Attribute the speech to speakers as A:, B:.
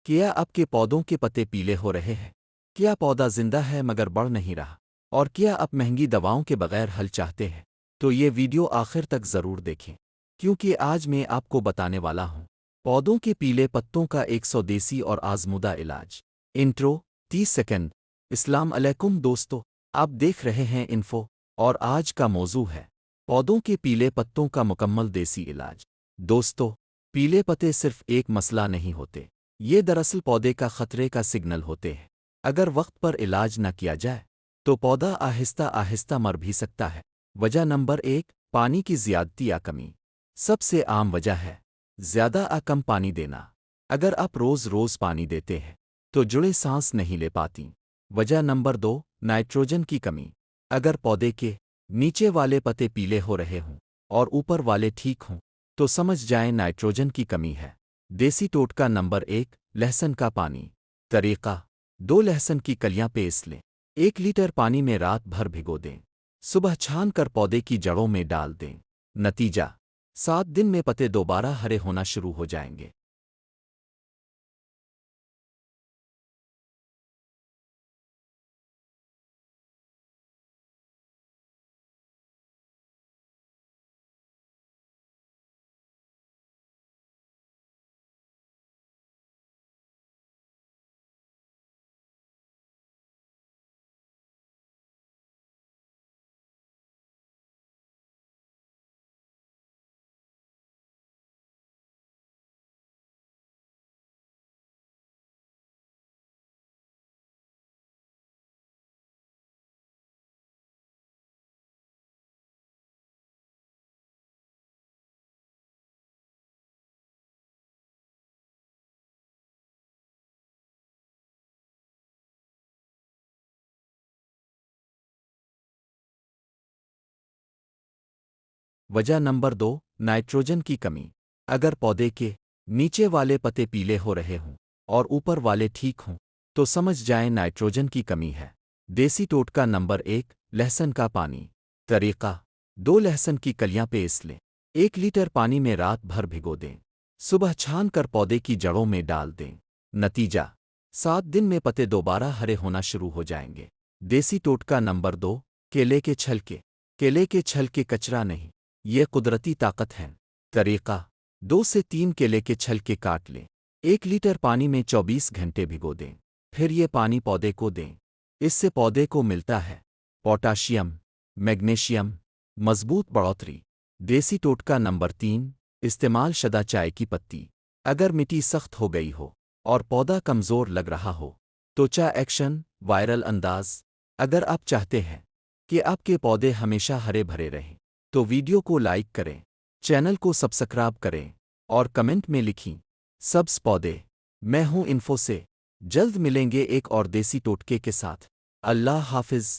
A: क्या आपके पौधों के पत्ते पीले हो रहे हैं? क्या पौधा जिंदा है मगर बढ़ नहीं रहा? और क्या आप महंगी दवाओं के बगैर हल चाहते हैं? तो ये वीडियो आखिर तक ज़रूर देखें, क्योंकि आज मैं आपको बताने वाला हूँ पौधों के पीले पत्तों का 100 देसी और आजमूदा इलाज। Intro 30 second. इस्लाम अलैकुम दोस्तों, आप देख रहे हैं इन्फो, और आज का मौजू है पौधों के पीले पत्तों का मुकम्मल देसी इलाज। दोस्तों, पीले पत्ते सिर्फ एक मसला नहीं होते, ये दरअसल पौधे का खतरे का सिग्नल होते हैं। अगर वक्त पर इलाज न किया जाए तो पौधा आहिस्ता आहिस्ता मर भी सकता है। वजह नंबर 1, पानी की ज़्यादती या कमी। सबसे आम वजह है ज़्यादा या कम पानी देना। अगर आप रोज़ पानी देते हैं तो जुड़े सांस नहीं ले पाती। वजह नंबर 2, नाइट्रोजन की कमी। अगर पौधे के नीचे वाले पत्ते पीले हो रहे हों और ऊपर वाले ठीक हों तो समझ जाएं नाइट्रोजन की कमी है। देसी टोटका नंबर 1, लहसुन का पानी। तरीका: 2 लहसुन की कलियां पीस लें, 1 लीटर पानी में रात भर भिगो दें, सुबह छान कर पौधे की जड़ों में डाल दें। नतीजा: 7 दिन में पत्ते दोबारा हरे होना शुरू हो जाएंगे। वजह नंबर 2, नाइट्रोजन की कमी। अगर पौधे के नीचे वाले पत्ते पीले हो रहे हों और ऊपर वाले ठीक हों तो समझ जाएं नाइट्रोजन की कमी है। देसी टोटका नंबर 1, लहसुन का पानी। तरीका: 2 लहसुन की कलियां पीस लें, 1 लीटर पानी में रात भर भिगो दें, सुबह छान कर पौधे की जड़ों में डाल दें। नतीजा: 7 दिन में पत्ते दोबारा हरे होना शुरू हो जाएंगे। देसी टोटका नंबर 2, केले के छिलके। केले के छिलके कचरा नहीं, ये कुदरती ताकत है। तरीका: 2 से 3 केले के छिलके काट लें, 1 लीटर पानी में 24 घंटे भिगो दें, फिर ये पानी पौधे को दें। इससे पौधे को मिलता है पोटाशियम, मैग्नीशियम, मजबूत बढ़ोतरी। देसी टोटका नंबर 3, इस्तेमाल शुदा चाय की पत्ती। अगर मिट्टी सख्त हो गई हो और पौधा कमज़ोर लग रहा हो तो चाय एक्शन वायरल अंदाज। अगर आप चाहते हैं कि आपके पौधे हमेशा हरे भरे रहें तो वीडियो को लाइक करें, चैनल को सब्सक्राइब करें और कमेंट में लिखिए सब्स पौधे। मैं हूं इन्फो से। जल्द मिलेंगे एक और देसी टोटके के साथ। अल्लाह हाफिज़।